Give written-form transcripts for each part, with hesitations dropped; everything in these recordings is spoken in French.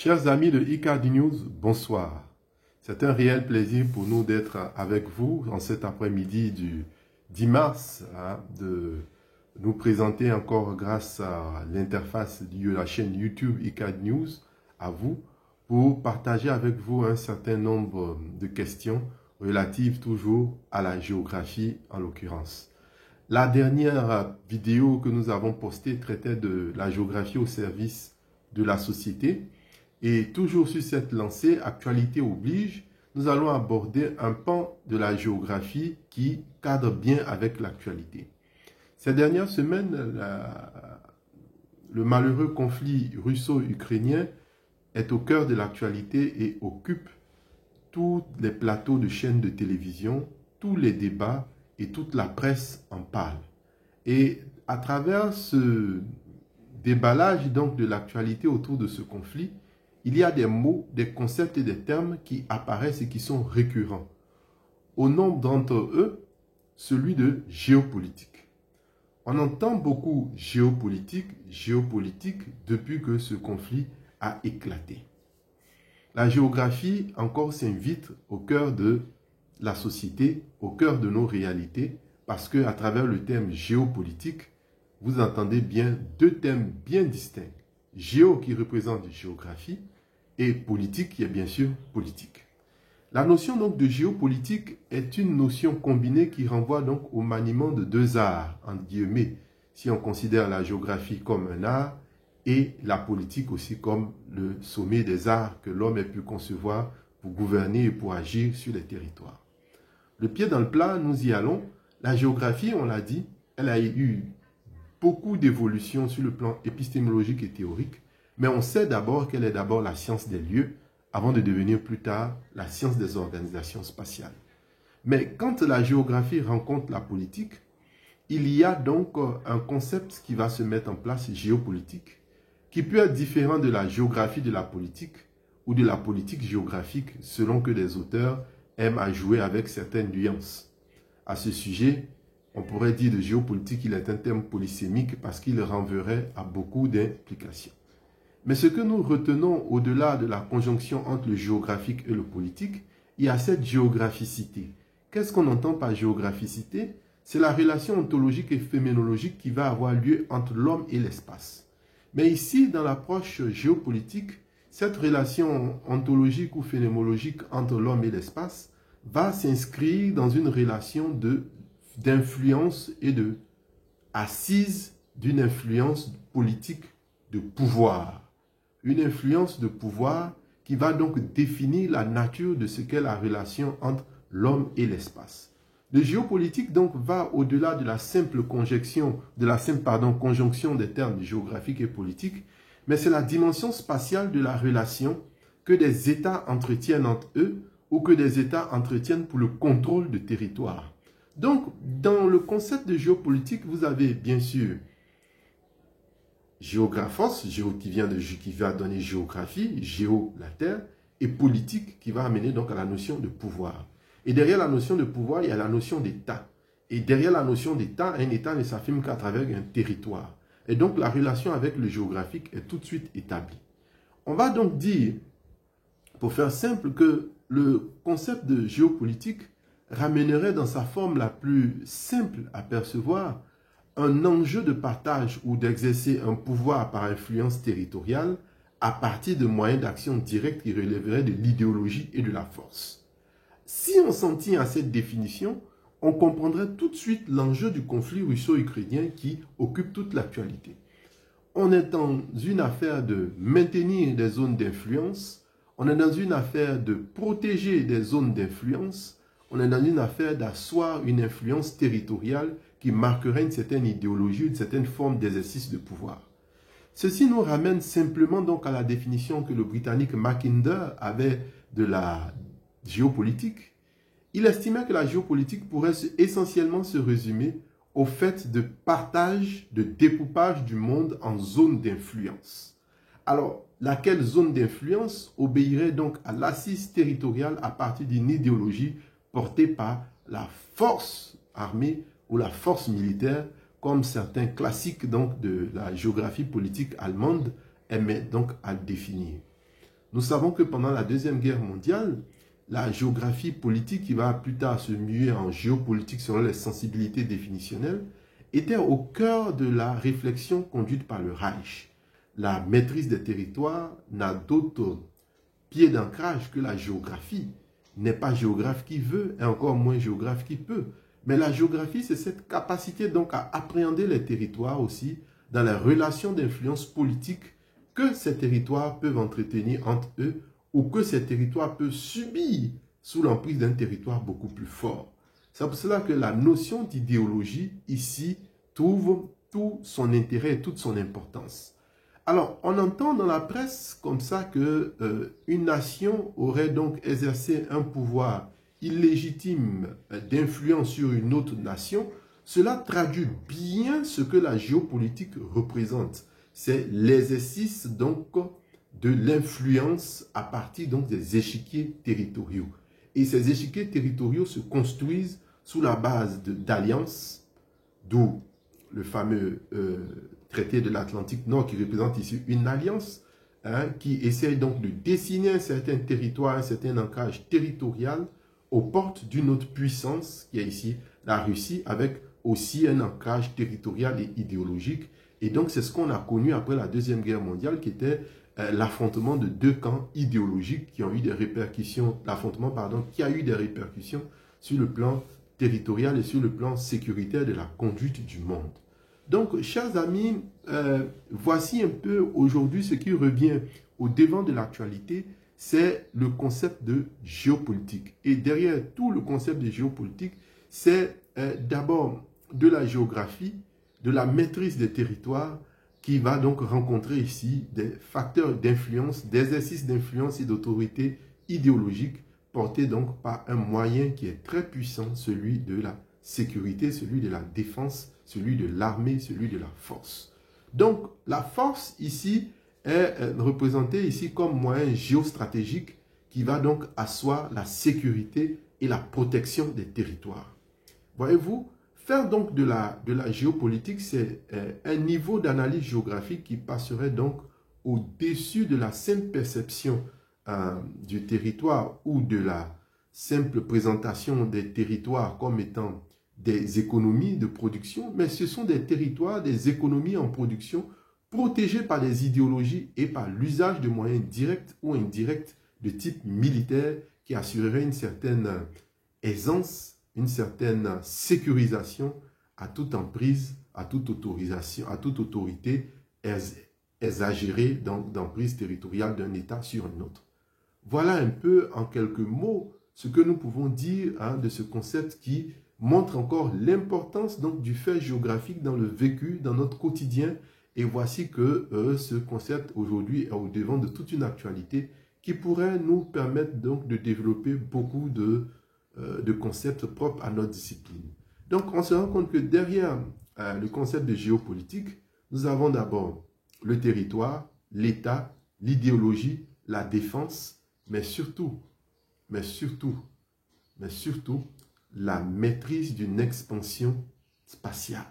Chers amis de ICAD News, bonsoir. C'est un réel plaisir pour nous d'être avec vous en cet après-midi du 10 mars, de nous présenter encore grâce à l'interface de la chaîne YouTube ICAD News à vous pour partager avec vous un certain nombre de questions relatives toujours à la géographie en l'occurrence. La dernière vidéo que nous avons postée traitait de la géographie au service de la société. Et toujours sur cette lancée, actualité oblige, nous allons aborder un pan de la géographie qui cadre bien avec l'actualité. Ces dernières semaines, le malheureux conflit russo-ukrainien est au cœur de l'actualité et occupe tous les plateaux de chaînes de télévision, tous les débats et toute la presse en parle. Et à travers ce déballage donc de l'actualité autour de ce conflit, il y a des mots, des concepts et des termes qui apparaissent et qui sont récurrents. Au nombre d'entre eux, celui de géopolitique. On entend beaucoup géopolitique depuis que ce conflit a éclaté. La géographie encore s'invite au cœur de la société, au cœur de nos réalités, parce que à travers le terme géopolitique, vous entendez bien deux termes bien distincts. Géo qui représente géographie et politique qui est bien sûr politique. La notion donc de géopolitique est une notion combinée qui renvoie donc au maniement de deux arts, entre guillemets, si on considère la géographie comme un art et la politique aussi comme le sommet des arts que l'homme ait pu concevoir pour gouverner et pour agir sur les territoires. Le pied dans le plat, nous y allons. La géographie, on l'a dit, elle a eu beaucoup d'évolutions sur le plan épistémologique et théorique, mais on sait d'abord qu'elle est d'abord la science des lieux, avant de devenir plus tard la science des organisations spatiales. Mais quand la géographie rencontre la politique, il y a donc un concept qui va se mettre en place, géopolitique, qui peut être différent de la géographie de la politique ou de la politique géographique, selon que des auteurs aiment à jouer avec certaines nuances. À ce sujet, on pourrait dire de géopolitique, il est un terme polysémique parce qu'il renverrait à beaucoup d'implications. Mais ce que nous retenons au-delà de la conjonction entre le géographique et le politique, il y a cette géographicité. Qu'est-ce qu'on entend par géographicité? C'est la relation ontologique et phénoménologique qui va avoir lieu entre l'homme et l'espace. Mais ici, dans l'approche géopolitique, cette relation ontologique ou phénoménologique entre l'homme et l'espace va s'inscrire dans une relation d'influence et de assise d'une influence politique de pouvoir. Une influence de pouvoir qui va donc définir la nature de ce qu'est la relation entre l'homme et l'espace. Le géopolitique donc va au-delà de la simple conjonction des termes géographiques et politiques, mais c'est la dimension spatiale de la relation que des États entretiennent entre eux ou que des États entretiennent pour le contrôle de territoire. Donc, dans le concept de géopolitique, vous avez bien sûr géographos, qui va donner géographie, géo, la terre, et politique qui va amener donc à la notion de pouvoir. Et derrière la notion de pouvoir, il y a la notion d'État. Et derrière la notion d'État, un État ne s'affirme qu'à travers un territoire. Et donc la relation avec le géographique est tout de suite établie. On va donc dire, pour faire simple, que le concept de géopolitique ramènerait dans sa forme la plus simple à percevoir un enjeu de partage ou d'exercer un pouvoir par influence territoriale à partir de moyens d'action directs qui relèveraient de l'idéologie et de la force. Si on s'en tient à cette définition, on comprendrait tout de suite l'enjeu du conflit russo-ukrainien qui occupe toute l'actualité. On est dans une affaire de maintenir des zones d'influence, on est dans une affaire de protéger des zones d'influence, on est dans une affaire d'asseoir une influence territoriale qui marquerait une certaine idéologie, une certaine forme d'exercice de pouvoir. Ceci nous ramène simplement donc à la définition que le Britannique Mackinder avait de la géopolitique. Il estimait que la géopolitique pourrait essentiellement se résumer au fait de partage, de découpage du monde en zones d'influence. Alors, laquelle zone d'influence obéirait donc à l'assise territoriale à partir d'une idéologie portée par la force armée ou la force militaire, comme certains classiques donc de la géographie politique allemande aimaient donc à le définir. Nous savons que pendant la Deuxième Guerre mondiale, la géographie politique, qui va plus tard se muer en géopolitique selon les sensibilités définitionnelles, était au cœur de la réflexion conduite par le Reich. La maîtrise des territoires n'a d'autre pied d'ancrage que la géographie. N'est pas géographe qui veut, et encore moins géographe qui peut. Mais la géographie, c'est cette capacité donc à appréhender les territoires aussi dans les relations d'influence politique que ces territoires peuvent entretenir entre eux ou que ces territoires peuvent subir sous l'emprise d'un territoire beaucoup plus fort. C'est pour cela que la notion d'idéologie ici trouve tout son intérêt et toute son importance. Alors, on entend dans la presse comme ça que une nation aurait donc exercé un pouvoir illégitime d'influence sur une autre nation. Cela traduit bien ce que la géopolitique représente. C'est l'exercice donc de l'influence à partir donc des échiquiers territoriaux. Et ces échiquiers territoriaux se construisent sous la base d'alliances, d'où le fameux traité de l'Atlantique Nord qui représente ici une alliance qui essaye donc de dessiner un certain territoire, un certain ancrage territorial aux portes d'une autre puissance qui est ici la Russie, avec aussi un ancrage territorial et idéologique. Et donc c'est ce qu'on a connu après la Deuxième Guerre mondiale, qui était l'affrontement de deux camps idéologiques qui ont eu des répercussions, l'affrontement pardon, qui a eu des répercussions sur le plan territorial et sur le plan sécuritaire de la conduite du monde. Donc, chers amis, voici un peu aujourd'hui ce qui revient au devant de l'actualité, c'est le concept de géopolitique. Et derrière tout le concept de géopolitique, c'est d'abord de la géographie, de la maîtrise des territoires, qui va donc rencontrer ici des facteurs d'influence, d'exercice d'influence et d'autorité idéologique portés donc par un moyen qui est très puissant, celui de la sécurité, celui de la défense, celui de l'armée, celui de la force. Donc, la force ici est représentée ici comme moyen géostratégique qui va donc asseoir la sécurité et la protection des territoires. Voyez-vous, faire donc de la géopolitique, c'est un niveau d'analyse géographique qui passerait donc au-dessus de la simple perception du territoire ou de la simple présentation des territoires comme étant des économies de production, mais ce sont des territoires, des économies en production protégées par des idéologies et par l'usage de moyens directs ou indirects de type militaire qui assureraient une certaine aisance, une certaine sécurisation à toute emprise, à toute autorisation, à toute autorité exagérée d'emprise territoriale d'un État sur un autre. Voilà un peu en quelques mots ce que nous pouvons dire de ce concept qui montre encore l'importance donc du fait géographique dans le vécu, dans notre quotidien. Et voici que ce concept aujourd'hui est au devant de toute une actualité qui pourrait nous permettre donc de développer beaucoup de concepts propres à notre discipline. Donc on se rend compte que derrière le concept de géopolitique, nous avons d'abord le territoire, l'État, l'idéologie, la défense, mais surtout, la maîtrise d'une expansion spatiale.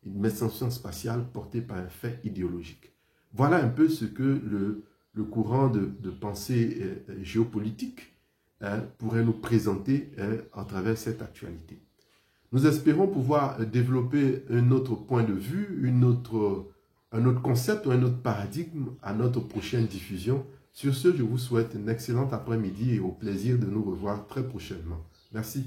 Une expansion spatiale portée par un fait idéologique. Voilà un peu ce que le courant de pensée géopolitique pourrait nous présenter à travers cette actualité. Nous espérons pouvoir développer un autre point de vue, un autre concept ou un autre paradigme à notre prochaine diffusion. Sur ce, je vous souhaite un excellent après-midi et au plaisir de nous revoir très prochainement. Merci.